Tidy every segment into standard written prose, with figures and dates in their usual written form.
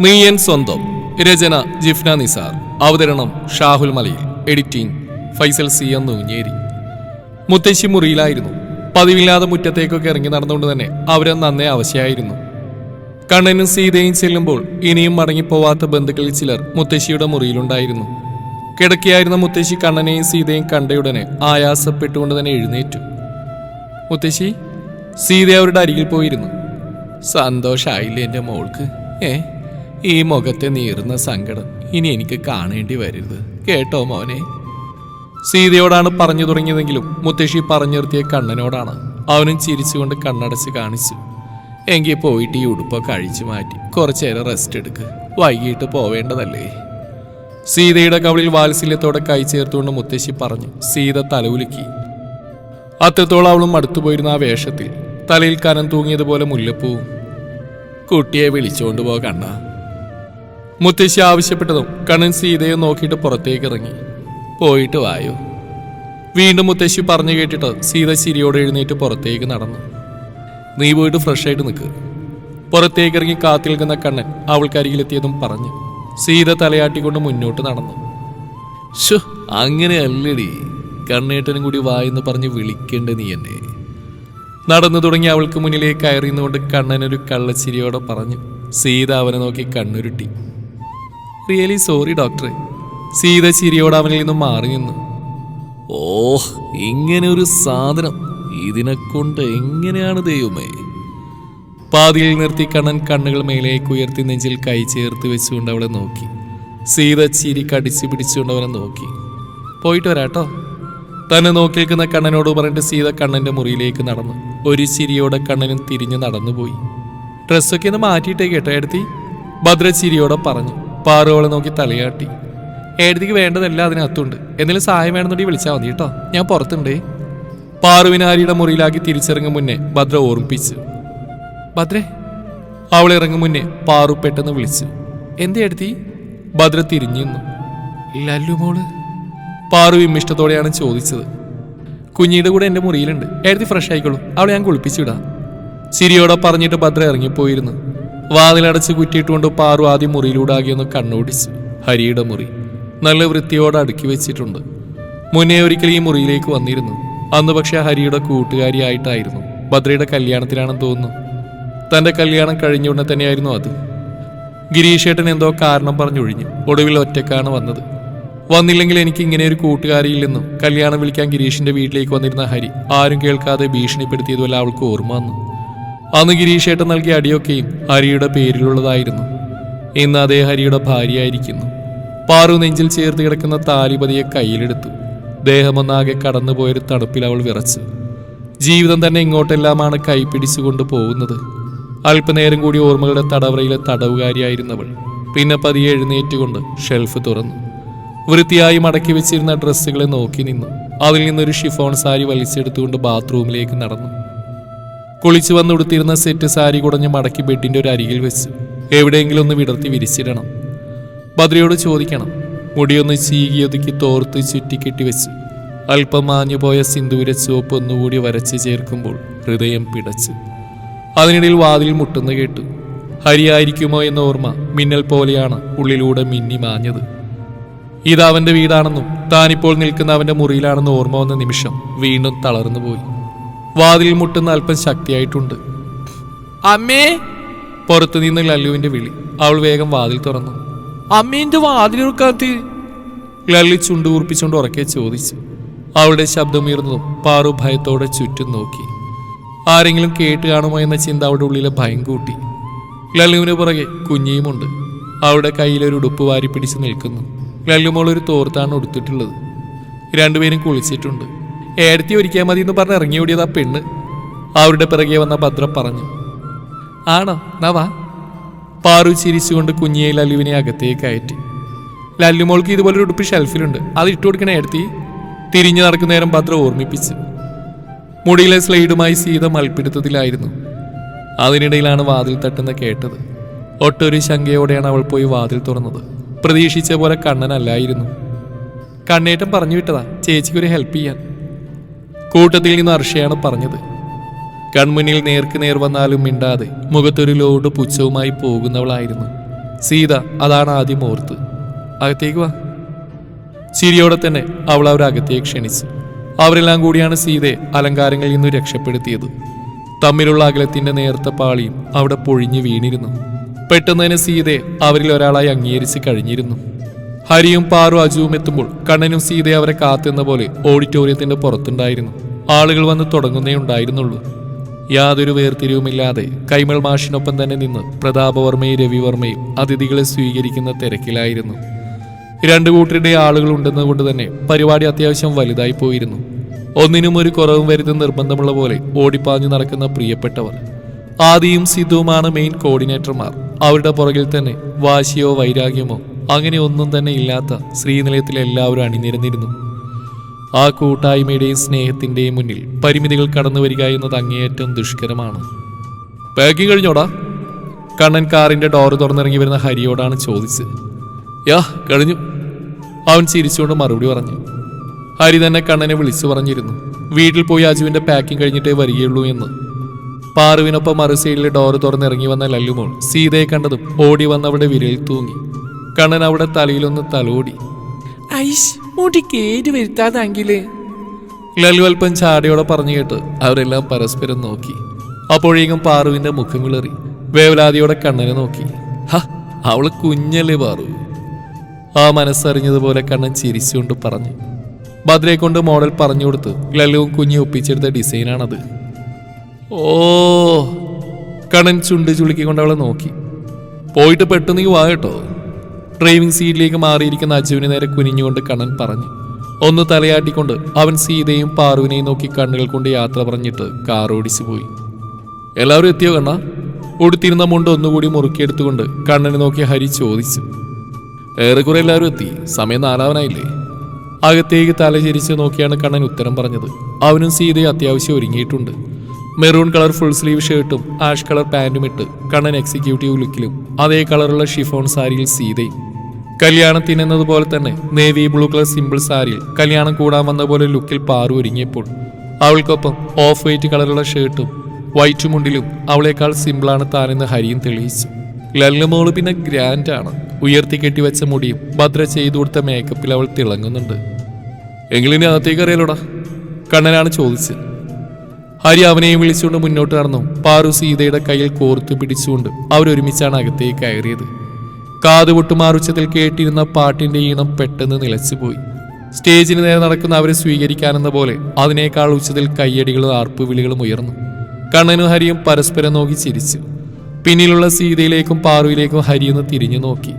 നീയൻ സ്വന്തം. രചന ജിഫ്ന നിസാർ. അവതരണം ഷാഹുൽ മലയിൽ. Editing Faisal C Ennoonjeri. മുത്തശ്ശി മുറിയിലായിരുന്നു. പതിവില്ലാതെ മുറ്റത്തേക്കൊക്കെ ഇറങ്ങി നടന്നുകൊണ്ട് തന്നെ അവരെ നന്നേ അവശയായിരുന്നു. കണ്ണനും സീതയും ചെല്ലുമ്പോൾ ഇനിയും മടങ്ങിപ്പോവാത്ത ബന്ധുക്കളിൽ ചിലർ മുത്തശ്ശിയുടെ മുറിയിലുണ്ടായിരുന്നു. കിടക്കിയായിരുന്ന മുത്തശ്ശി കണ്ണനെയും സീതയും കണ്ടയുടനെ ആയാസപ്പെട്ടുകൊണ്ട് തന്നെ എഴുന്നേറ്റു. മുത്തശ്ശി. സീത അവരുടെ അരികിൽ പോയിരുന്നു. സന്തോഷായില്ലേ എൻ്റെ മോൾക്ക്? ഈ മുഖത്തെ നീറുന്ന സങ്കടം ഇനി എനിക്ക് കാണേണ്ടി വരരുത് കേട്ടോ മോനെ. സീതയോടാണ് പറഞ്ഞു തുടങ്ങിയതെങ്കിലും മുത്തശ്ശി പറഞ്ഞു നിർത്തിയ കണ്ണനോടാണ്. അവനും ചിരിച്ചുകൊണ്ട് കണ്ണടച്ച് കാണിച്ചു. എങ്കിൽ പോയിട്ട് ഈ ഉടുപ്പൊക്കെ അഴിച്ചു മാറ്റി കുറച്ചേരം റെസ്റ്റ് എടുക്ക്, വൈകിട്ട് പോവേണ്ടതല്ലേ. സീതയുടെ കവിളിൽ വാത്സല്യത്തോടെ കൈ ചേർത്തുകൊണ്ട് മുത്തശ്ശി പറഞ്ഞു. സീത തലവുലുക്കി. അത്രത്തോളം അവളും അടുത്തുപോയിരുന്ന ആ വേഷത്തിൽ തലയിൽ കനം തൂങ്ങിയതുപോലെ മുല്ലപ്പൂവും. കുട്ടിയെ വിളിച്ചുകൊണ്ട് പോ കണ്ണ. മുത്തശ്ശി ആവശ്യപ്പെട്ടതും കണ്ണൻ സീതയെ നോക്കിയിട്ട് പുറത്തേക്ക് ഇറങ്ങി. പോയിട്ട് വായോ. വീണ്ടും മുത്തശ്ശി പറഞ്ഞു കേട്ടിട്ട് സീത ചിരിയോടെ എഴുന്നേറ്റ് പുറത്തേക്ക് നടന്നു. നീ പോയിട്ട് ഫ്രഷ് ആയിട്ട് നിൽക്ക്. പുറത്തേക്ക് ഇറങ്ങി കാത്തു നിൽക്കുന്ന കണ്ണൻ അവൾക്കരികിലെത്തിയതും പറഞ്ഞു. സീത തലയാട്ടിക്കൊണ്ട് മുന്നോട്ട് നടന്നു. ഷോ, അങ്ങനെയല്ലടി, കണ്ണേട്ടനും കൂടി വായെന്ന് പറഞ്ഞ് വിളിക്കേണ്ട നീ എന്നെ. നടന്നു തുടങ്ങി അവൾക്ക് മുന്നിലേക്ക് കയറിയുന്നുകൊണ്ട് കണ്ണനൊരു കള്ളച്ചിരിയോടെ പറഞ്ഞു. സീത അവനെ നോക്കി കണ്ണുരുട്ടി. റിയലി സോറി ഡോക്ടറെ. സീത ചിരിയോടെ അവനിൽ നിന്നും മാറി നിന്നു. ഓഹ്, ഇങ്ങനെ ഒരു സാധനം ഇതിനെക്കൊണ്ട് എങ്ങനെയാണ് ദൈവമേ. പാതിയിൽ നിർത്തി കണ്ണൻ കണ്ണുകൾ മേലേക്ക് ഉയർത്തി നെഞ്ചിൽ കൈ ചേർത്ത് വെച്ചുകൊണ്ട് അവളെ നോക്കി. സീത ചിരി കടിച്ചു പിടിച്ചുകൊണ്ട് അവനെ നോക്കി. പോയിട്ട് വരാട്ടോ. തന്നെ നോക്കി നിൽക്കുന്ന കണ്ണനോട് പറഞ്ഞിട്ട് സീത കണ്ണന്റെ മുറിയിലേക്ക് നടന്നു. ഒരു ചിരിയോടെ കണ്ണനും തിരിഞ്ഞു നടന്നുപോയി. ഡ്രസ്സൊക്കെ ഒന്ന് മാറ്റിയിട്ടേ കേട്ടോ ഏടത്തി, ഭദ്ര ചിരിയോടെ പറഞ്ഞു. പാറു അവളെ നോക്കി തലയാട്ടി. ഏടത്തിക്ക് വേണ്ടതല്ല അതിനകത്തുണ്ട്, എന്തെങ്കിലും സഹായം വേണമെന്നുണ്ടെങ്കിൽ വിളിച്ചാൽ മതി കേട്ടോ, ഞാൻ പുറത്തുണ്ടേ. പാറുവിനെ ആരിയുടെ മുറിയിലാക്കി തിരിച്ചിറങ്ങും മുന്നേ ഭദ്ര ഓർമ്മിപ്പിച്ചു. ഭദ്രേ. അവൾ ഇറങ്ങും മുന്നേ പാറു പെട്ടെന്ന് വിളിച്ചു. എന്തേ ഏടത്തി? ഭദ്ര തിരിഞ്ഞു നിന്നു. ലല്ലു മോള്? പാറു വിമ്മിഷ്ടത്തോടെയാണ് ചോദിച്ചത്. കുഞ്ഞിയുടെ കൂടെ എൻ്റെ മുറിയിലുണ്ട്, ഏടത്തി ഫ്രഷ് ആയിക്കോളൂ, അവളെ ഞാൻ കുളിപ്പിച്ചിടാം. ചിരിയോടെ പറഞ്ഞിട്ട് ഭദ്ര ഇറങ്ങിപ്പോയിരുന്നു. വാതിലടച്ച് കുറ്റിയിട്ടുകൊണ്ട് പാറു ആദ്യം മുറിയിലൂടെ ആകിയൊന്ന് കണ്ണോടിച്ചു. ഹരിയുടെ മുറി നല്ല വൃത്തിയോടെ അടുക്കി വെച്ചിട്ടുണ്ട്. മുന്നേ ഒരിക്കൽ ഈ മുറിയിലേക്ക് വന്നിരുന്നു. അന്ന് പക്ഷേ ഹരിയുടെ കൂട്ടുകാരിയായിട്ടായിരുന്നു. ഭദ്രയുടെ കല്യാണത്തിലാണെന്ന് തോന്നുന്നു. തൻ്റെ കല്യാണം കഴിഞ്ഞുകൊണ്ട് തന്നെയായിരുന്നു അത്. ഗിരീഷേട്ടൻ എന്തോ കാരണം പറഞ്ഞൊഴിഞ്ഞു. ഒടുവിൽ ഒറ്റക്കാണ് വന്നത്. വന്നില്ലെങ്കിൽ എനിക്ക് ഇങ്ങനെ ഒരു കൂട്ടുകാരിയില്ലെന്നും കല്യാണം വിളിക്കാൻ ഗിരീഷിന്റെ വീട്ടിലേക്ക് വന്നിരുന്ന ഹരി ആരും കേൾക്കാതെ ഭീഷണിപ്പെടുത്തിയതുപോലെ അവൾക്ക് ഓർമ്മ വന്നു. അന്ന് ഗിരീഷേട്ടൻ നൽകിയ അടിയൊക്കെയും ഹരിയുടെ പേരിലുള്ളതായിരുന്നു. ഇന്ന് അതേ ഹരിയുടെ ഭാര്യയായിരിക്കുന്നു. പാറു നെഞ്ചിൽ ചേർത്ത് കിടക്കുന്ന താലിപതിയെ കയ്യിലെടുത്തു. ദേഹമൊന്നാകെ കടന്നുപോയൊരു തണുപ്പിൽ അവൾ വിറച്ചു. ജീവിതം തന്നെ ഇങ്ങോട്ടെല്ലാമാണ് കൈപിടിച്ചുകൊണ്ട് പോകുന്നത്. അല്പനേരം കൂടി ഓർമ്മകളുടെ തടവറയിലെ തടവുകാരിയായിരുന്നവൾ പിന്നെ പതിയെ എഴുന്നേറ്റുകൊണ്ട് ഷെൽഫ് തുറന്നു. വൃത്തിയായി മടക്കി വെച്ചിരുന്ന ഡ്രസ്സുകളെ നോക്കി നിന്നു. അതിൽ നിന്നൊരു ഷിഫോൺ സാരി വലിച്ചെടുത്തുകൊണ്ട് ബാത്റൂമിലേക്ക് നടന്നു. കുളിച്ചു വന്നുടുത്തിരുന്ന സെറ്റ് സാരി കുടഞ്ഞ് മടക്കി ബെഡിന്റെ ഒരു അരികിൽ വെച്ചു. എവിടെയെങ്കിലും ഒന്ന് വിടർത്തി വിരിച്ചിടണം. ഭദ്രയോട് ചോദിക്കണം. മുടിയൊന്ന് ചീകിയൊതുക്കി തോർത്ത് ചുറ്റിക്കെട്ടി വെച്ചു. അല്പം മാഞ്ഞുപോയ സിന്ദൂര ചുവപ്പ് ഒന്നുകൂടി വരച്ച് ചേർക്കുമ്പോൾ ഹൃദയം പിടച്ചു. അതിനിടയിൽ വാതിൽ മുട്ടുന്ന കേട്ടു. ഹരിയായിരിക്കുമോ എന്ന ഓർമ്മ മിന്നൽ പോലെയാണ് ഉള്ളിലൂടെ മിന്നി മാഞ്ഞത്. ഇത് അവന്റെ വീടാണെന്നും താനിപ്പോൾ നിൽക്കുന്ന അവന്റെ മുറിയിലാണെന്ന് ഓർമ്മ വന്ന നിമിഷം വീണ്ടും തളർന്നുപോയി. വാതിൽ മുട്ടുന്ന അല്പം ശക്തിയായിട്ടുണ്ട്. അമ്മേ. പുറത്തു നിന്ന് ലല്ലുവിന്റെ വിളി. അവൾ വേഗം വാതിൽ തുറന്നു. അമ്മേന്റെ വാതിലുറക്കാത്ത. ലല്ലു ചുണ്ടുകൂർപ്പിച്ചുകൊണ്ട് ഉറക്കെ ചോദിച്ചു. അവളുടെ ശബ്ദമുയർന്നതും പാറു ഭയത്തോടെ ചുറ്റും നോക്കി. ആരെങ്കിലും കേട്ട് കാണുമോ എന്ന ചിന്ത അവളുടെ ഉള്ളിലെ ഭയം കൂട്ടി. ലല്ലുവിന് പുറകെ കുഞ്ഞിയുമുണ്ട്. അവളുടെ കയ്യിലൊരു ഉടുപ്പ് വാരി പിടിച്ച് നിൽക്കുന്നു. ലല്ലുമോളൊരു തോർത്താണ് ഉടുത്തിട്ടുള്ളത്. രണ്ടുപേരും കുളിച്ചിട്ടുണ്ട്. ഏടത്തി ഒരിക്കാൻ മതി എന്ന് പറഞ്ഞ് ഇറങ്ങി ഓടിയത് ആ പെണ്ണ്. അവരുടെ പിറകെ വന്ന ഭദ്ര പറഞ്ഞു. ആണോ, നവാ. പാറു ചിരിച്ചുകൊണ്ട് കുഞ്ഞിയെ ലല്ലുവിനെ അകത്തേക്ക് കയറ്റി. ലല്ലുമോൾക്ക് ഇതുപോലൊരു ഉടുപ്പ് ഷെൽഫിലുണ്ട്, അത് ഇട്ടു കൊടുക്കണേ ഏടത്തി. തിരിഞ്ഞു നടക്കുന്ന നേരം ഭദ്ര ഓർമ്മിപ്പിച്ചു. മുടിയിലെ സ്ലൈഡുമായി സീത മൽപ്പിടുത്തത്തിലായിരുന്നു. അതിനിടയിലാണ് വാതിൽ തട്ടുന്ന കേട്ടത്. ഒട്ടൊരു ശങ്കയോടെയാണ് അവൾ പോയി വാതിൽ തുറന്നത്. പ്രതീക്ഷിച്ച പോലെ കണ്ണനല്ലായിരുന്നു. കണ്ണേറ്റം പറഞ്ഞു വിട്ടതാ ചേച്ചിക്കൊരു ഹെൽപ്പ് ചെയ്യാൻ. കൂട്ടത്തിൽ നിന്ന് അർഷയാണ് പറഞ്ഞത്. കൺമുന്നിൽ നേർക്ക് നേർ വന്നാലും മിണ്ടാതെ മുഖത്തൊരു ലോഡ് പുച്ഛവുമായി പോകുന്നവളായിരുന്നു. സീത അതാണ് ആദ്യം ഓർത്ത്. അകത്തേക്ക് വാ. ചിരിയോടെ തന്നെ അവൾ അവരകത്തേക്ക് ക്ഷണിച്ചു. അവരെല്ലാം കൂടിയാണ് സീതയെ അലങ്കാരങ്ങളിൽ നിന്ന് രക്ഷപ്പെടുത്തിയത്. തമ്മിലുള്ള അകലത്തിന്റെ നേർത്ത പാളിയും അവിടെ പൊഴിഞ്ഞു വീണിരുന്നു. പെട്ടെന്ന് തന്നെ സീതയെ അവരിൽ ഒരാളായി അംഗീകരിച്ച് കഴിഞ്ഞിരുന്നു. ഹരിയും പാറു അജുവും എത്തുമ്പോൾ കണ്ണനും സീതയെ അവരെ കാത്തുന്ന പോലെ ഓഡിറ്റോറിയത്തിന്റെ പുറത്തുണ്ടായിരുന്നു. ആളുകൾ വന്ന് തുടങ്ങുന്നേ ഉണ്ടായിരുന്നുള്ളൂ. യാതൊരു വേർതിരിവുമില്ലാതെ കൈമൾ മാഷിനൊപ്പം തന്നെ നിന്ന് പ്രതാപവർമ്മയും രവിവർമ്മയും അതിഥികളെ സ്വീകരിക്കുന്ന തിരക്കിലായിരുന്നു. രണ്ടു കൂട്ടരുടെ ആളുകൾ ഉണ്ടെന്നുകൊണ്ട് തന്നെ പരിപാടി അത്യാവശ്യം വലുതായി പോയിരുന്നു. ഒന്നിനും ഒരു കുറവും വരുന്ന നിർബന്ധമുള്ള പോലെ ഓടിപ്പാഞ്ഞു നടക്കുന്ന പ്രിയപ്പെട്ടവർ. ആദിയും സിദ്ധുവുമാണ് മെയിൻ കോർഡിനേറ്റർമാർ. അവരുടെ പുറകിൽ തന്നെ വാശിയോ വൈരാഗ്യമോ അങ്ങനെ ഒന്നും തന്നെ ഇല്ലാത്ത ശ്രീനിലയത്തിൽ എല്ലാവരും അണിനിരന്നിരുന്നു. ആ കൂട്ടായ്മയുടെയും സ്നേഹത്തിന്റെയും മുന്നിൽ പരിമിതികൾ കടന്നു വരിക എന്നത് അങ്ങേയറ്റം ദുഷ്കരമാണ്. പാക്കിംഗ് കഴിഞ്ഞോടാ? കണ്ണൻ കാറിന്റെ ഡോറ് തുറന്നിറങ്ങി വരുന്ന ഹരിയോടാണ് ചോദിച്ചത്. യാ കഴിഞ്ഞു, അവൻ ചിരിച്ചുകൊണ്ട് മറുപടി പറഞ്ഞു. ഹരി തന്നെ കണ്ണനെ വിളിച്ചു പറഞ്ഞിരുന്നു വീട്ടിൽ പോയി അജുവിന്റെ പാക്കിംഗ് കഴിഞ്ഞിട്ടേ വരികയുള്ളൂ എന്ന്. പാറുവിനൊപ്പം മറു സൈഡിലെ ഡോറ് തുറന്നിറങ്ങി വന്ന ലല്ലുമോൾ സീതയെ കണ്ടതും ഓടി വന്നവിടെ വിരലിൽ തൂങ്ങി. കണ്ണൻ അവിടെ തലയിലൊന്ന് തലോടി. ഐഷ് മുടി കേട് വരുത്താതെങ്കിലേ, ലല്ലു അല്പം ചാടിയോടെ പറഞ്ഞു കേട്ട് അവരെല്ലാം പരസ്പരം നോക്കി. അപ്പോഴേക്കും പാറുവിന്റെ മുഖം വിളറി. വേവലാതിയോടെ കണ്ണനെ നോക്കി. ഹ, അവള് കുഞ്ഞല്ലേ പാറു. ആ മനസ്സറിഞ്ഞതുപോലെ കണ്ണൻ ചിരിച്ചുകൊണ്ട് പറഞ്ഞു. ഭദ്രയെ കൊണ്ട് മോഡൽ പറഞ്ഞു കൊടുത്ത് ലല്ലുവും കുഞ്ഞി ഒപ്പിച്ചെടുത്ത ഡിസൈനാണത്. ഓ, കണ്ണൻ ചുണ്ട് ചുളുക്കിക്കൊണ്ട് അവളെ നോക്കി. പോയിട്ട് പെട്ടെന്ന് വാ കേട്ടോ. ഡ്രൈവിംഗ് സീറ്റിലേക്ക് മാറിയിരിക്കുന്ന അജുവിന് നേരെ കുനിഞ്ഞുകൊണ്ട് കണ്ണൻ പറഞ്ഞു. ഒന്ന് തലയാട്ടിക്കൊണ്ട് അവൻ സീതയും പാറുവിനെയും നോക്കി കണ്ണുകൾ കൊണ്ട് യാത്ര പറഞ്ഞിട്ട് കാർ ഓടിച്ചു പോയി. എല്ലാവരും എത്തിയോ കണ്ണ? ഉടുത്തിരുന്ന മുണ്ട് ഒന്നുകൂടി മുറുക്കിയെടുത്തുകൊണ്ട് കണ്ണനെ നോക്കി ഹരി ചോദിച്ചു. ഏറെക്കുറെ എല്ലാവരും എത്തി, സമയം 4 അകത്തേക്ക് തലചരിച്ച് നോക്കിയാണ് കണ്ണൻ ഉത്തരം പറഞ്ഞത്. അവനും സീതയും അത്യാവശ്യം ഒരുങ്ങിയിട്ടുണ്ട്. മെറൂൺ കളർ ഫുൾ സ്ലീവ് ഷർട്ടും ആഷ് കളർ പാൻറ്റും ഇട്ട് കണ്ണൻ എക്സിക്യൂട്ടീവ് ലുക്കിലും അതേ കളറുള്ള ഷിഫോൺ സാരിയിൽ സീതയും. കല്യാണത്തിനെന്നതുപോലെ തന്നെ നേവി ബ്ലൂ കളർ സിമ്പിൾ സാരിയിൽ കല്യാണം കൂടാൻ വന്ന പോലെ ലുക്കിൽ പാറു ഒരുങ്ങിയപ്പോൾ അവൾക്കൊപ്പം ഓഫ് വൈറ്റ് കളറുള്ള ഷർട്ടും വൈറ്റ് മുണ്ടിലും അവളേക്കാൾ സിമ്പിളാണ് താനെന്ന് ഹരിയും തെളിയിച്ചു. ലല്ലുമോള് പിന്നെ ഗ്രാൻഡാണ്. ഉയർത്തി കെട്ടിവെച്ച മുടിയും ഭദ്ര ചെയ്തു കൊടുത്ത മേക്കപ്പിൽ അവൾ തിളങ്ങുന്നുണ്ട്. എങ്കിലിനി അകത്തേക്ക് അറിയാലോടാ? കണ്ണനാണ് ചോദിച്ചത്. ഹരി അവനെയും വിളിച്ചുകൊണ്ട് മുന്നോട്ട് നടന്നു. പാറു സീതയുടെ കയ്യിൽ കോർത്തു പിടിച്ചുകൊണ്ട് അവരൊരുമിച്ചാണ് അകത്തേക്ക് കയറിയത്. കാതുപൊട്ടുമാറുച്ചതിൽ കേട്ടിരുന്ന പാട്ടിന്റെ ഈണം പെട്ടെന്ന് നിലച്ചുപോയി. സ്റ്റേജിന് നേരെ നടക്കുന്ന അവരെ സ്വീകരിക്കാനെന്ന പോലെ അതിനേക്കാൾ ഉച്ചത്തിൽ കയ്യടികളും ആർപ്പുവിളികളും ഉയർന്നു. കണ്ണനും ഹരിയും പരസ്പരം നോക്കി ചിരിച്ചു. പിന്നിലുള്ള സീതയിലേക്കും പാറുവിലേക്കും ഹരിയൊന്ന് തിരിഞ്ഞു നോക്കി.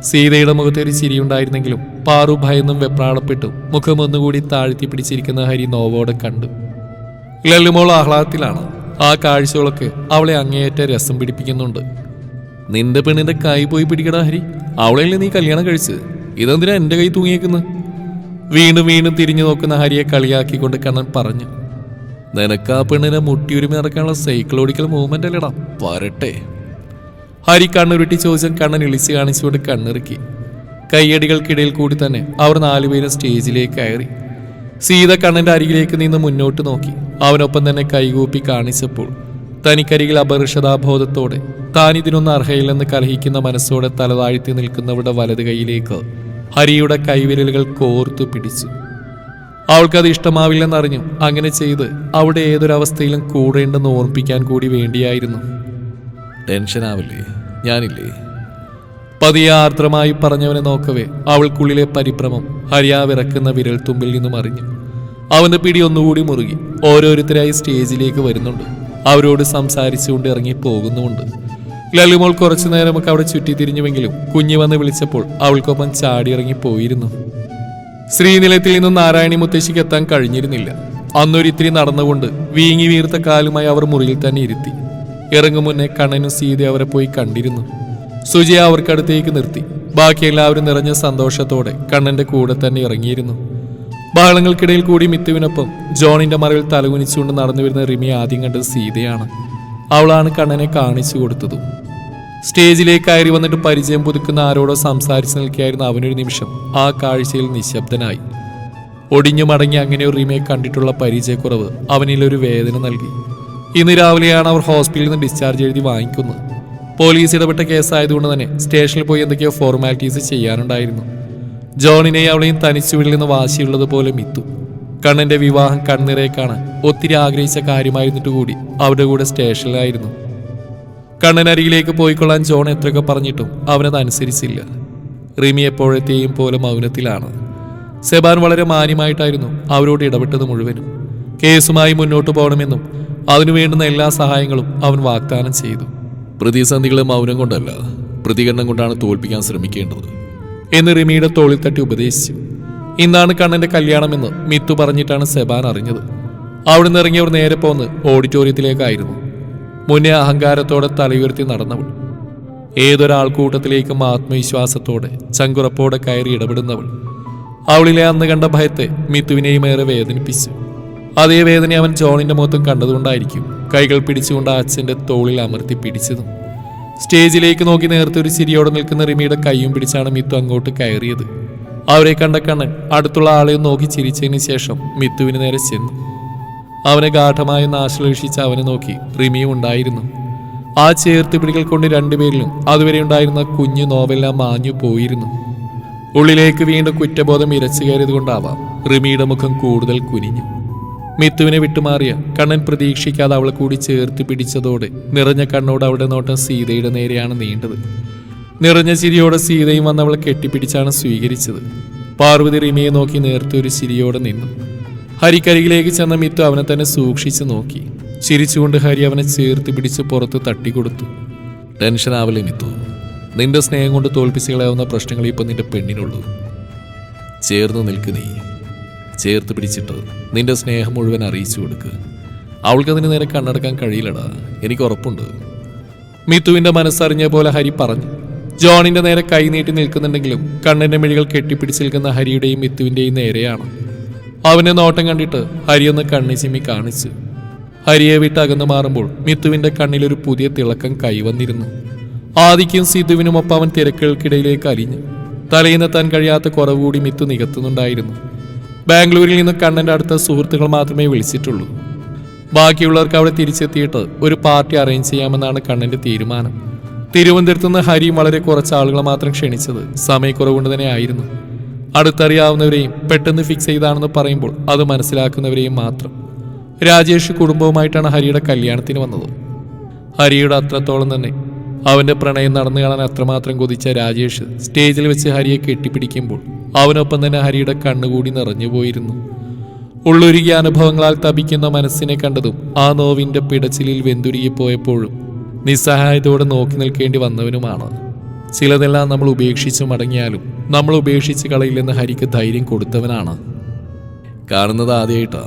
സീതയുടെ മുഖത്ത് ഒരു ചിരിയുണ്ടായിരുന്നെങ്കിലും പാറു ഭയന്നും വെപ്രാളപ്പെട്ടും മുഖം ഒന്നുകൂടി താഴ്ത്തി പിടിച്ചിരിക്കുന്ന ഹരി നോവോടെ കണ്ടു. ലല്ലുമോൾ ആഹ്ലാദത്തിലാണ്. ആ കാഴ്ചകളൊക്കെ അവളെ അങ്ങേയറ്റ രസം പിടിപ്പിക്കുന്നുണ്ട്. നിന്റെ പെണ്ണിന്റെ കൈ പോയി പിടിക്കടാ ഹരി, അവളെയല്ലേ നീ കല്യാണം കഴിച്ച്, ഇതെന്തിനാ എന്റെ കൈ തൂങ്ങിയേക്കുന്നത്? വീണ്ടും വീണ്ടും തിരിഞ്ഞു നോക്കുന്ന ഹരിയെ കളിയാക്കിക്കൊണ്ട് കണ്ണൻ പറഞ്ഞു. നിനക്ക് ആ പെണ്ണിനെ മുട്ടിയുരുമി നടക്കാനുള്ള സൈക്കിൾ ഓടിക്കൽ മൂവ്മെന്റ് അല്ലേടാ, വരട്ടെ. ഹരി കണ്ണുരുട്ടി ചോദിച്ചാൽ കണ്ണൻ ഇളിച്ച് കാണിച്ചുകൊണ്ട് കണ്ണിറുക്കി. കയ്യടികൾക്കിടയിൽ കൂടി തന്നെ അവർ 4 പേരും സ്റ്റേജിലേക്ക് കയറി. സീത കണ്ണന്റെ അരികിലേക്ക് നിന്ന് മുന്നോട്ട് നോക്കി. അവനൊപ്പം തന്നെ കൈകൂപ്പി കാണിച്ചപ്പോൾ തനിക്കരികിൽ അപകർഷതാബോധത്തോടെ താൻ ഇതിനൊന്നും അർഹയില്ലെന്ന് കലഹിക്കുന്ന മനസ്സോടെ തലതാഴ്ത്തി നിൽക്കുന്നവരുടെ വലത് കൈയിലേക്ക് ഹരിയുടെ കൈവിരലുകൾ കോർത്തു പിടിച്ചു. അവൾക്കത് ഇഷ്ടമാവില്ലെന്നറിഞ്ഞു അങ്ങനെ ചെയ്ത് അവിടെ ഏതൊരവസ്ഥയിലും കൂടെയുണ്ടെന്ന് ഓർമ്മിപ്പിക്കാൻ കൂടി വേണ്ടിയായിരുന്നു. ടെൻഷനാവില്ലേ, ഞാനില്ലേ? പതിയെ ആർദ്രമായി പറഞ്ഞവനെ നോക്കവേ അവൾക്കുള്ളിലെ പരിഭ്രമം ഹരിയാ വിറക്കുന്ന വിരൽ തുമ്പിൽ നിന്നും അറിഞ്ഞു. അവന്റെ പിടി ഒന്നുകൂടി മുറുകി. ഓരോരുത്തരായി സ്റ്റേജിലേക്ക് വരുന്നുണ്ട്. അവരോട് സംസാരിച്ചുകൊണ്ട് ഇറങ്ങി പോകുന്നുമുണ്ട്. ലല്ലുമോൾ കുറച്ചു നേരമൊക്കെ അവിടെ ചുറ്റിത്തിരിഞ്ഞുവെങ്കിലും കുഞ്ഞി വന്ന് വിളിച്ചപ്പോൾ അവൾക്കൊപ്പം ചാടിയിറങ്ങി പോയിരുന്നു. ശ്രീനിലയത്തിൽ നിന്നും നാരായണി മുത്തശ്ശിക്ക് എത്താൻ കഴിഞ്ഞിരുന്നില്ല. അന്നൊരിത്തിരി നടന്നുകൊണ്ട് വീങ്ങി വീർത്ത കാലുമായി അവർ മുറിയിൽ തന്നെ ഇരുത്തി. ഇറങ്ങും മുന്നേ കണ്ണനും സീത അവരെ പോയി കണ്ടിരുന്നു. സുജയ അവർക്കടുത്തേക്ക് നിർത്തി. ബാക്കി എല്ലാവരും നിറഞ്ഞ സന്തോഷത്തോടെ കണ്ണന്റെ കൂടെ തന്നെ ഇറങ്ങിയിരുന്നു. ബഹളങ്ങൾക്കിടയിൽ കൂടി മിത്തുവിനൊപ്പം ജോണിന്റെ മറവിൽ തലകുനിച്ചുകൊണ്ട് നടന്നു വരുന്ന റിമി ആദ്യം കണ്ടത് സീതയാണ്. അവളാണ് കണ്ണനെ കാണിച്ചു കൊടുത്തതും. സ്റ്റേജിലേക്ക് കയറി വന്നിട്ട് പരിചയം പുതുക്കുന്ന ആരോടോ സംസാരിച്ചു നിൽക്കുകയായിരുന്ന അവനൊരു നിമിഷം ആ കാഴ്ചയിൽ നിശബ്ദനായി. ഒടിഞ്ഞു മടങ്ങി അങ്ങനെ ഒരു റിമയെ കണ്ടിട്ടുള്ള പരിചയക്കുറവ് അവനിലൊരു വേദന നൽകി. ഇന്ന് രാവിലെയാണ് അവർ ഹോസ്പിറ്റലിൽ നിന്ന് ഡിസ്ചാർജ് എഴുതി വാങ്ങിക്കുന്നത്. പോലീസ് ഇടപെട്ട കേസായതുകൊണ്ട് തന്നെ സ്റ്റേഷനിൽ പോയി എന്തൊക്കെയോ ഫോർമാലിറ്റീസ് ചെയ്യാനുണ്ടായിരുന്നു. ജോണിനെയും അവളെയും തനിച്ചു വിടലെന്ന് വാശിയുള്ളതുപോലെ മിത്തു. കണ്ണന്റെ വിവാഹം കണ്ണിറയെ കാണാൻ ഒത്തിരി ആഗ്രഹിച്ച കാര്യമായിരുന്നിട്ട് കൂടി അവരുടെ കൂടെ സ്റ്റേഷനിലായിരുന്നു. കണ്ണനരികിലേക്ക് പോയിക്കൊള്ളാൻ ജോൺ എത്രയൊക്കെ പറഞ്ഞിട്ടും അവനത് അനുസരിച്ചില്ല. റിമി എപ്പോഴത്തെയും പോലെ മൗനത്തിലാണ്. സെബാൻ വളരെ മാന്യമായിട്ടായിരുന്നു അവരോട് ഇടപെട്ടത് മുഴുവനും. കേസുമായി മുന്നോട്ട് പോകണമെന്നും അതിനു വേണ്ടുന്ന എല്ലാ സഹായങ്ങളും അവൻ വാഗ്ദാനം ചെയ്തു. പ്രതിസന്ധികളെ മൗനം കൊണ്ടല്ല, പ്രതികരണം കൊണ്ടാണ് തോൽപ്പിക്കാൻ ശ്രമിക്കേണ്ടത് എന്ന് റിമിയുടെ തോളിൽ തട്ടി ഉപദേശിച്ചു. ഇന്നാണ് കണ്ണന്റെ കല്യാണമെന്ന് മിത്തു പറഞ്ഞിട്ടാണ് സെബാൻ അറിഞ്ഞത്. അവിടുന്ന് ഇറങ്ങിയവർ നേരെ പോന്ന് ഓഡിറ്റോറിയത്തിലേക്കായിരുന്നു. മുന്നേ അഹങ്കാരത്തോടെ തലയുയർത്തി നടന്നവൾ, ഏതൊരാൾക്കൂട്ടത്തിലേക്കും ആത്മവിശ്വാസത്തോടെ ചങ്കുറപ്പോടെ കയറി ഇടപെടുന്നവൾ. അവളിലെ അന്ന് കണ്ട ഭയത്തെ മിത്തുവിനെയും ഏറെ വേദനിപ്പിച്ചു. അതേ വേദന അവൻ ജോണിന്റെ മുഖത്തും കണ്ടതുകൊണ്ടായിരിക്കും കൈകൾ പിടിച്ചുകൊണ്ട് അച്ഛന്റെ തോളിൽ അമർത്തി പിടിച്ചതും. സ്റ്റേജിലേക്ക് നോക്കി നേർത്തൊരു ചിരിയോടെ നിൽക്കുന്ന റിമിയുടെ കൈയും പിടിച്ചാണ് മിത്തു അങ്ങോട്ട് കയറിയത്. അവരെ കണ്ട കണ്ണൻ അടുത്തുള്ള ആളെയും നോക്കി ചിരിച്ചതിന് ശേഷം മിത്തുവിന് നേരെ ചെന്നു. അവനെ ഗാഠമായി ആശ്ലേഷിച്ച് അവനെ നോക്കി റിമിയും ഉണ്ടായിരുന്നു. ആ ചേർത്തുപിടികൾ കൊണ്ട് രണ്ടുപേരിലും അതുവരെ ഉണ്ടായിരുന്ന കുഞ്ഞു നോവെല്ലാം മാഞ്ഞു പോയിരുന്നു. ഉള്ളിലേക്ക് വീണ്ടും കുറ്റബോധം ഇരച്ചു കയറിയത് കൊണ്ടാവാം റിമിയുടെ മുഖം കൂടുതൽ കുനിഞ്ഞു. മിത്തുവിനെ വിട്ടുമാറിയ കണ്ണൻ പ്രതീക്ഷിക്കാതെ അവളെ കൂടി ചേർത്ത് പിടിച്ചതോടെ നിറഞ്ഞ കണ്ണോട് അവളുടെ നോട്ടം സീതയുടെ നേരെയാണ് നീണ്ടത്. നിറഞ്ഞ ചിരിയോടെ സീതയും വന്ന് അവളെ കെട്ടിപ്പിടിച്ചാണ് സ്വീകരിച്ചത്. പാർവതി റിമിയെ നോക്കി നേർത്തൊരു ചിരിയോടെ നിന്നു. ഹരിക്കരികിലേക്ക് ചെന്ന മിത്തു അവനെ തന്നെ സൂക്ഷിച്ചു നോക്കി. ചിരിച്ചുകൊണ്ട് ഹരി അവനെ ചേർത്ത് പിടിച്ച് പുറത്ത് തട്ടിക്കൊടുത്തു. ടെൻഷൻ ആവില്ലേ മിത്തു, നിന്റെ സ്നേഹം കൊണ്ട് തോൽപ്പിച്ച് കളയാവുന്ന പ്രശ്നങ്ങൾ ഇപ്പം നിന്റെ പെണ്ണിനുള്ളൂ. ചേർന്ന് നിൽക്ക്, നീ ചേർത്ത് പിടിച്ചിട്ട് നിന്റെ സ്നേഹം മുഴുവൻ അറിയിച്ചു കൊടുക്ക്. അവൾക്കതിന് നേരെ കണ്ണടക്കാൻ കഴിയില്ലടാ, എനിക്ക് ഉറപ്പുണ്ട്. മിത്തുവിന്റെ മനസ്സറിഞ്ഞ പോലെ ഹരി പറഞ്ഞു. ജോണിന്റെ നേരെ കൈ നീട്ടി നിൽക്കുന്നുണ്ടെങ്കിലും കണ്ണന്റെ മിഴികൾ കെട്ടിപ്പിടിച്ച് നിൽക്കുന്ന ഹരിയുടെയും മിത്തുവിന്റെയും നേരെയാണ്. അവന്റെ നോട്ടം കണ്ടിട്ട് ഹരിയൊന്ന് കണ്ണി ചിമ്മി കാണിച്ചു. ഹരിയെ വിട്ട് അകന്നു മാറുമ്പോൾ മിത്തുവിന്റെ കണ്ണിലൊരു പുതിയ തിളക്കം കൈവന്നിരുന്നു. ആദിക്കും സിദ്ധുവിനുമൊപ്പം അവൻ തിരക്കുകൾക്കിടയിലേക്ക് അലിഞ്ഞു. തലയിന്നെത്താൻ കഴിയാത്ത കുറവ് കൂടി മിത്തു നികത്തുന്നുണ്ടായിരുന്നു. ബാംഗ്ലൂരിൽ നിന്ന് കണ്ണന്റെ അടുത്ത സുഹൃത്തുക്കൾ മാത്രമേ വിളിച്ചിട്ടുള്ളൂ. ബാക്കിയുള്ളവർക്ക് അവിടെ തിരിച്ചെത്തിയിട്ട് ഒരു പാർട്ടി അറേഞ്ച് ചെയ്യാമെന്നാണ് കണ്ണന്റെ തീരുമാനം. തിരുവനന്തപുരത്ത് നിന്ന് ഹരിയും വളരെ കുറച്ച് ആളുകളെ മാത്രം ക്ഷണിച്ചത് സമയക്കുറവുകൊണ്ട് തന്നെ ആയിരുന്നു. അടുത്തറിയാവുന്നവരെയും പെട്ടെന്ന് ഫിക്സ് ചെയ്താണെന്ന് പറയുമ്പോൾ അത് മനസ്സിലാക്കുന്നവരെയും മാത്രം. രാജേഷ് കുടുംബവുമായിട്ടാണ് ഹരിയുടെ കല്യാണത്തിന് വന്നത്. ഹരിയുടെ അത്രത്തോളം തന്നെ അവന്റെ പ്രണയം നടന്നു കാണാൻ അത്രമാത്രം കൊതിച്ച രാജേഷ് സ്റ്റേജിൽ വെച്ച് ഹരിയെ കെട്ടിപ്പിടിക്കുമ്പോൾ അവനൊപ്പം തന്നെ ഹരിയുടെ കണ്ണുകൂടി നിറഞ്ഞുപോയിരുന്നു. ഉള്ളൊരുകിയ അനുഭവങ്ങളാൽ തപിക്കുന്ന മനസ്സിനെ കണ്ടതും ആ നോവിന്റെ പിടച്ചിലിൽ വെന്തുരുകിപ്പോയപ്പോഴും നിസ്സഹായതയോടെ നോക്കി നിൽക്കേണ്ടി വന്നവനുമാണ്. ചിലതെല്ലാം നമ്മൾ ഉപേക്ഷിച്ചു മടങ്ങിയാലും നമ്മൾ ഉപേക്ഷിച്ച് കളയില്ലെന്ന് ഹരിക്ക് ധൈര്യം കൊടുത്തവനാണ്. കാണുന്നത് ആദ്യമായിട്ടാ,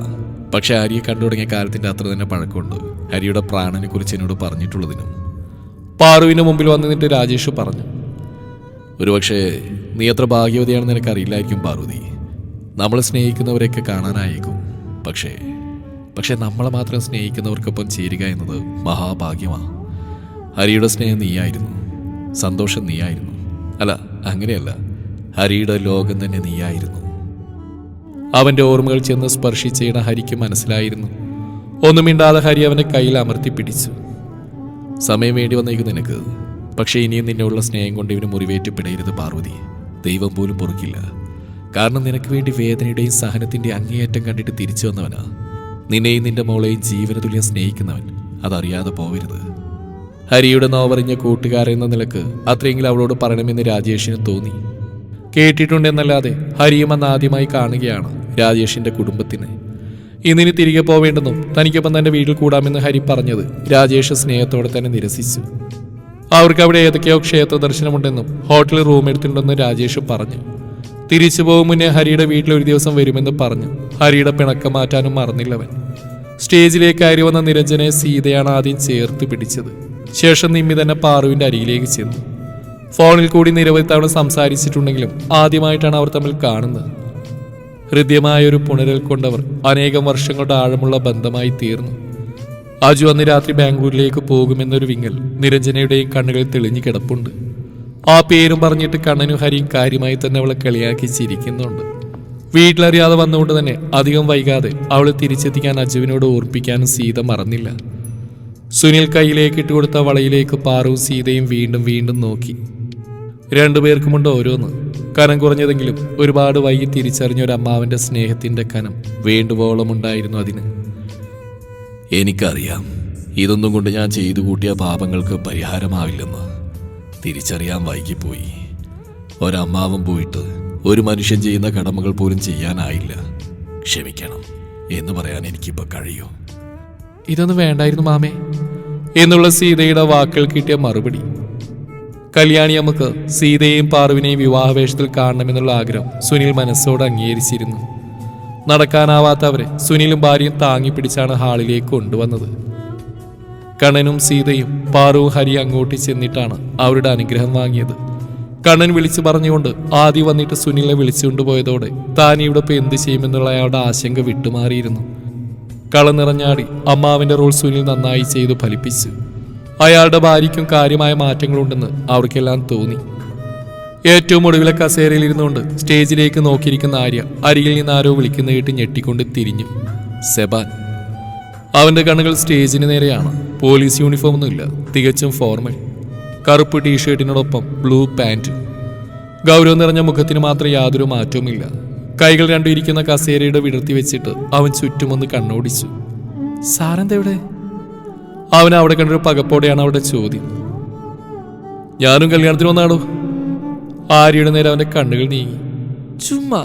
പക്ഷെ ഹരിയെ കണ്ടു തുടങ്ങിയ കാലത്തിന്റെ അത്ര തന്നെ പഴക്കമുണ്ട് ഹരിയുടെ പ്രാണനെ കുറിച്ച് എന്നോട് പറഞ്ഞിട്ടുള്ളതിനും. പാറുവിന് മുമ്പിൽ വന്നു നിന്നിട്ട് രാജേഷ് പറഞ്ഞു. ഒരുപക്ഷെ നീ എത്ര ഭാഗ്യവതിയാണെന്ന് നിനക്കറിയില്ലായിരിക്കും പാർവതി. നമ്മൾ സ്നേഹിക്കുന്നവരെയൊക്കെ കാണാനായേക്കും, പക്ഷേ നമ്മളെ മാത്രം സ്നേഹിക്കുന്നവർക്കൊപ്പം ചേരുക എന്നത് മഹാഭാഗ്യമാണ്. ഹരിയുടെ സ്നേഹം നീയായിരുന്നു, സന്തോഷം നീയായിരുന്നു. അല്ല, അങ്ങനെയല്ല, ഹരിയുടെ ലോകം തന്നെ നീയായിരുന്നു. അവന്റെ ഓർമ്മകൾ ചെന്ന് സ്പർശിച്ചയിട ഹരിക്ക് മനസ്സിലായിരുന്നു. ഒന്നും മിണ്ടാതെ ഹരി അവന്റെ കയ്യിൽ അമർത്തി പിടിച്ചു. സമയം വേണ്ടി വന്നേക്കും നിനക്ക്, പക്ഷെ ഇനിയും നിന്നുള്ള സ്നേഹം കൊണ്ട് ഇവന് മുറിവേറ്റപ്പെടരുത് പാർവതി. ദൈവം പോലും പൊറുക്കില്ല. കാരണം നിനക്ക് വേണ്ടി വേദനയുടെയും സഹനത്തിന്റെ അങ്ങേയറ്റം കണ്ടിട്ട് തിരിച്ചു വന്നവനാ. നിന്നെയും നിന്റെ മോളെയും ജീവന തുല്യം സ്നേഹിക്കുന്നവൻ. അതറിയാതെ പോവരുത്. ഹരിയുടെ നോവറിഞ്ഞ കൂട്ടുകാരെന്ന നിലക്ക് അത്രയെങ്കിലും അവളോട് പറയണമെന്ന് രാജേഷിന് തോന്നി. കേട്ടിട്ടുണ്ടെന്നല്ലാതെ ഹരിയും അന്ന് ആദ്യമായി കാണുകയാണ് രാജേഷിന്റെ കുടുംബത്തിന്. ഇന്നിനി തിരികെ പോവേണ്ടെന്നും തനിക്കൊപ്പം തന്റെ വീട്ടിൽ കൂടാമെന്ന് ഹരി പറഞ്ഞത് രാജേഷ് സ്നേഹത്തോടെ തന്നെ നിരസിച്ചു. അവർക്ക് അവിടെ ഏതൊക്കെയോ ക്ഷേത്ര ദർശനമുണ്ടെന്നും ഹോട്ടലിൽ റൂം എടുത്തിട്ടുണ്ടെന്നും രാജേഷ് പറഞ്ഞു. തിരിച്ചു പോകും മുന്നേ ഹരിയുടെ വീട്ടിൽ ഒരു ദിവസം വരുമെന്ന് പറഞ്ഞു. ഹരിയുടെ പിണക്കം മാറ്റാനും മറന്നില്ലവൻ. സ്റ്റേജിലേക്ക് കയറി വന്ന നിരഞ്ജനെ സീതയാണ് ആദ്യം ചേർത്ത് പിടിച്ചത്. ശേഷം നിമ്മി തന്നെ പാറുവിന്റെ അരികിലേക്ക് ചെന്നു. ഫോണിൽ കൂടി നിരവധി തവണ സംസാരിച്ചിട്ടുണ്ടെങ്കിലും ആദ്യമായിട്ടാണ് അവർ തമ്മിൽ കാണുന്നത്. ഹൃദ്യമായൊരു പുണരൽ കൊണ്ടവർ അനേകം വർഷങ്ങളുടെ ആഴമുള്ള ബന്ധമായി തീർന്നു. അജു അന്ന് രാത്രി ബാംഗ്ലൂരിലേക്ക് പോകുമെന്നൊരു വിങ്ങൽ നിരഞ്ജനയുടെയും കണ്ണുകളിൽ തെളിഞ്ഞു കിടപ്പുണ്ട്. ആ പേരും പറഞ്ഞിട്ട് കണ്ണനും ഹരിയും കാര്യമായി തന്നെ അവളെ കളിയാക്കി ചിരിക്കുന്നുണ്ട്. വീട്ടിലറിയാതെ വന്നുകൊണ്ട് തന്നെ അധികം വൈകാതെ അവളെ തിരിച്ചെത്തിക്കാൻ അജുവിനോട് ഓർപ്പിക്കാനും സീത മറന്നില്ല. സുനിൽ കയ്യിലേക്ക് ഇട്ടുകൊടുത്ത വളയിലേക്ക് പാറുവും സീതയും വീണ്ടും വീണ്ടും നോക്കി. രണ്ടുപേർക്കുമുണ്ട് ഓരോന്ന്. കനം കുറഞ്ഞതെങ്കിലും ഒരുപാട് വൈകി തിരിച്ചറിഞ്ഞ ഒരു അമ്മാവന്റെ സ്നേഹത്തിന്റെ കനം വേണ്ടുവോളം ഉണ്ടായിരുന്നു അതിന്. എനിക്കറിയാം, ഇതൊന്നും കൊണ്ട് ഞാൻ ചെയ്തു കൂട്ടിയ പാപങ്ങൾക്ക് പരിഹാരമാവില്ലെന്ന്. തിരിച്ചറിയാൻ വൈകിപ്പോയി. ഒരമ്മാവൻ പോയിട്ട് ഒരു മനുഷ്യൻ ചെയ്യുന്ന കടമകൾ പോലും ചെയ്യാനായില്ല. ക്ഷമിക്കണം എന്ന് പറയാൻ എനിക്കിപ്പോൾ കഴിയൂ. ഇതൊന്നും വേണ്ടായിരുന്നു മാമേ എന്നുള്ള സീതയുടെ വാക്കുകൾ കിട്ടിയ മറുപടി. കല്യാണി അമ്മക്ക് സീതയെയും പാറുവിനെയും വിവാഹവേഷത്തിൽ കാണണമെന്നുള്ള ആഗ്രഹം സുനിൽ മനസ്സോട് അംഗീകരിച്ചിരുന്നു. നടക്കാനാവാത്തവരെ സുനിലും ഭാര്യയും താങ്ങിപ്പിടിച്ചാണ് ഹാളിലേക്ക് കൊണ്ടുവന്നത്. കണ്ണനും സീതയും പാറുവും ഹരി അങ്ങോട്ട് ചെന്നിട്ടാണ് അവരുടെ അനുഗ്രഹം വാങ്ങിയത്. കണ്ണൻ വിളിച്ചു പറഞ്ഞുകൊണ്ട് ആദ്യം വന്നിട്ട് സുനിലിനെ വിളിച്ചുകൊണ്ടുപോയതോടെ താൻ ഇവിടെ ഇപ്പോൾ എന്ത് ചെയ്യുമെന്നുള്ള അയാളുടെ ആശങ്ക വിട്ടുമാറിയിരുന്നു. കളം നിറഞ്ഞാടി അമ്മാവിന്റെ റോൾ സുനിൽ നന്നായി ചെയ്തു ഫലിപ്പിച്ചു. അയാളുടെ ഭാര്യയ്ക്കും കാര്യമായ മാറ്റങ്ങളുണ്ടെന്ന് അവർക്കെല്ലാം തോന്നി. ഏറ്റവും ഒടുവിലെ കസേരയിൽ ഇരുന്നുകൊണ്ട് സ്റ്റേജിലേക്ക് നോക്കിയിരിക്കുന്ന ആര്യ അരികിൽ നിന്ന് ആരോ വിളിക്കുന്ന കേട്ട് ഞെട്ടിക്കൊണ്ട് തിരിഞ്ഞു. സെബാൻ. അവന്റെ കണ്ണുകൾ സ്റ്റേജിന് നേരെയാണ്. പോലീസ് യൂണിഫോം ഒന്നുമില്ല, തികച്ചും ഫോർമൽ. കറുപ്പ് ടീഷർട്ടിനോടൊപ്പം ബ്ലൂ പാൻറ്. ഗൗരവം നിറഞ്ഞ മുഖത്തിന് മാത്രം യാതൊരു മാറ്റവുമില്ല. കൈകൾ രണ്ടും ഇരിക്കുന്ന കസേരയുടെ വിടർത്തി വെച്ചിട്ട് അവൻ ചുറ്റുമൊന്ന് കണ്ണോടിച്ചു. സാറെന്തെവിടെ? അവൻ അവിടെ കണ്ടൊരു പകപ്പോടെയാണ് അവിടെ ചോദ്യം. ഞാനും കല്യാണത്തിന് വന്നാടോ. ആര്യയുടെ നേരെ അവന്റെ കണ്ണുകൾ നീങ്ങി. ചുമ്മാ.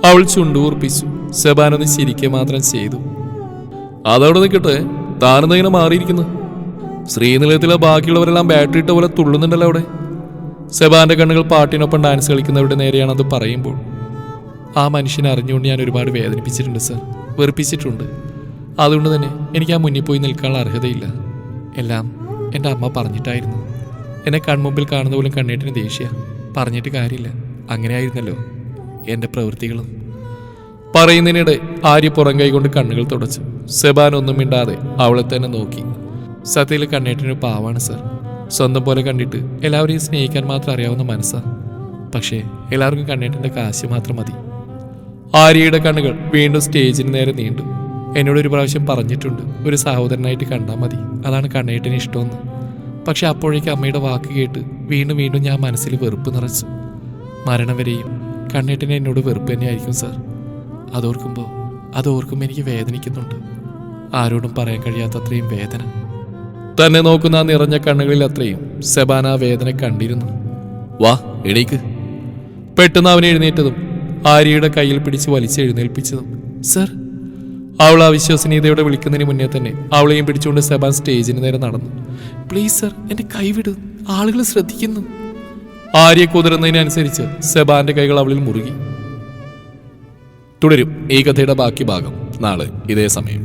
അവൾ ചുണ്ടുകൂർപ്പിച്ചു. സെബാനൊന്ന് ചിരിക്കുക മാത്രം ചെയ്തു. അതവിടെ നിൽക്കട്ടെ, താനെന്തെങ്ങനെ മാറിയിരിക്കുന്നു? ശ്രീനിലയത്തിലെ ബാക്കിയുള്ളവരെല്ലാം ബാറ്ററി ഇട്ട പോലെ തുള്ളുന്നുണ്ടല്ലോ അവിടെ. സെബാന്റെ കണ്ണുകൾ പാട്ടിനൊപ്പം ഡാൻസ് കളിക്കുന്നവരുടെ നേരെയാണ് അത് പറയുമ്പോൾ. ആ മനുഷ്യനെ അറിഞ്ഞുകൊണ്ട് ഞാൻ ഒരുപാട് വേദനിപ്പിച്ചിട്ടുണ്ട് സർ, വെറുപ്പിച്ചിട്ടുണ്ട്. അതുകൊണ്ട് തന്നെ എനിക്ക് ആ മുന്നിൽ പോയി നിൽക്കാനുള്ള അർഹതയില്ല. എല്ലാം എൻ്റെ അമ്മ പറഞ്ഞിട്ടായിരുന്നു. എന്നെ കൺമുമ്പിൽ കാണുന്ന പോലും കണ്ണേട്ടിന് ദേഷ്യ. പറഞ്ഞിട്ട് കാര്യമില്ല, അങ്ങനെയായിരുന്നല്ലോ എൻ്റെ പ്രവൃത്തികളും. പറയുന്നതിനിടെ ആര്യ പുറം കൈകൊണ്ട് കണ്ണുകൾ തുടച്ചു. സെബാൻ ഒന്നും മിണ്ടാതെ അവളെ തന്നെ നോക്കി. സത്യത്തിൽ കണ്ണേട്ടിനൊരു പാവാണ് സർ. സ്വന്തം പോലെ കണ്ടിട്ട് എല്ലാവരെയും സ്നേഹിക്കാൻ മാത്രം അറിയാവുന്ന മനസ്സാ. പക്ഷേ എല്ലാവർക്കും കണ്ണേട്ടിൻ്റെ കാശ് മാത്രം മതി. ആര്യയുടെ കണ്ണുകൾ വീണ്ടും സ്റ്റേജിന് നേരെ നീണ്ടു. എന്നോട് ഒരു പ്രാവശ്യം പറഞ്ഞിട്ടുണ്ട്, ഒരു സഹോദരനായിട്ട് കണ്ടാൽ മതി, അതാണ് കണ്ണേട്ടിന് ഇഷ്ടമെന്ന്. പക്ഷെ അപ്പോഴേക്ക് അമ്മയുടെ വാക്ക് കേട്ട് വീണ്ടും വീണ്ടും ഞാൻ മനസ്സിൽ വെറുപ്പ് നിറച്ചു. മരണം വരെയും കണ്ണേട്ടിന് എന്നോട് വെറുപ്പ് തന്നെയായിരിക്കും സാർ. അതോർക്കുമ്പോൾ എനിക്ക് വേദനിക്കുന്നുണ്ട്. ആരോടും പറയാൻ കഴിയാത്തത്രയും വേദന. തന്നെ നോക്കുന്ന ആ നിറഞ്ഞ കണ്ണുകളിൽ അത്രയും സെബാന ആ വേദന കണ്ടിരുന്നു. വാ എണീക്ക്. പെട്ടെന്ന് അവൻ എഴുന്നേറ്റതും ആര്യയുടെ കയ്യിൽ പിടിച്ച് വലിച്ചെഴുന്നേൽപ്പിച്ചതും. സർ. അവൾ അവിശ്വസനീയതയോടെ വിളിക്കുന്നതിന് മുന്നേ തന്നെ അവളെയും പിടിച്ചുകൊണ്ട് സെബാൻ സ്റ്റേജിന് നേരെ നടന്നു. പ്ലീസ് സർ, എന്റെ കൈവിട്, ആളുകൾ ശ്രദ്ധിക്കുന്നു. ആര്യ കുതിരുന്നതിനനുസരിച്ച് സെബാന്റെ കൈകൾ അവളിൽ മുറുകി. തുടരും ഈ കഥയുടെ ബാക്കി ഭാഗം നാളെ ഇതേ സമയം.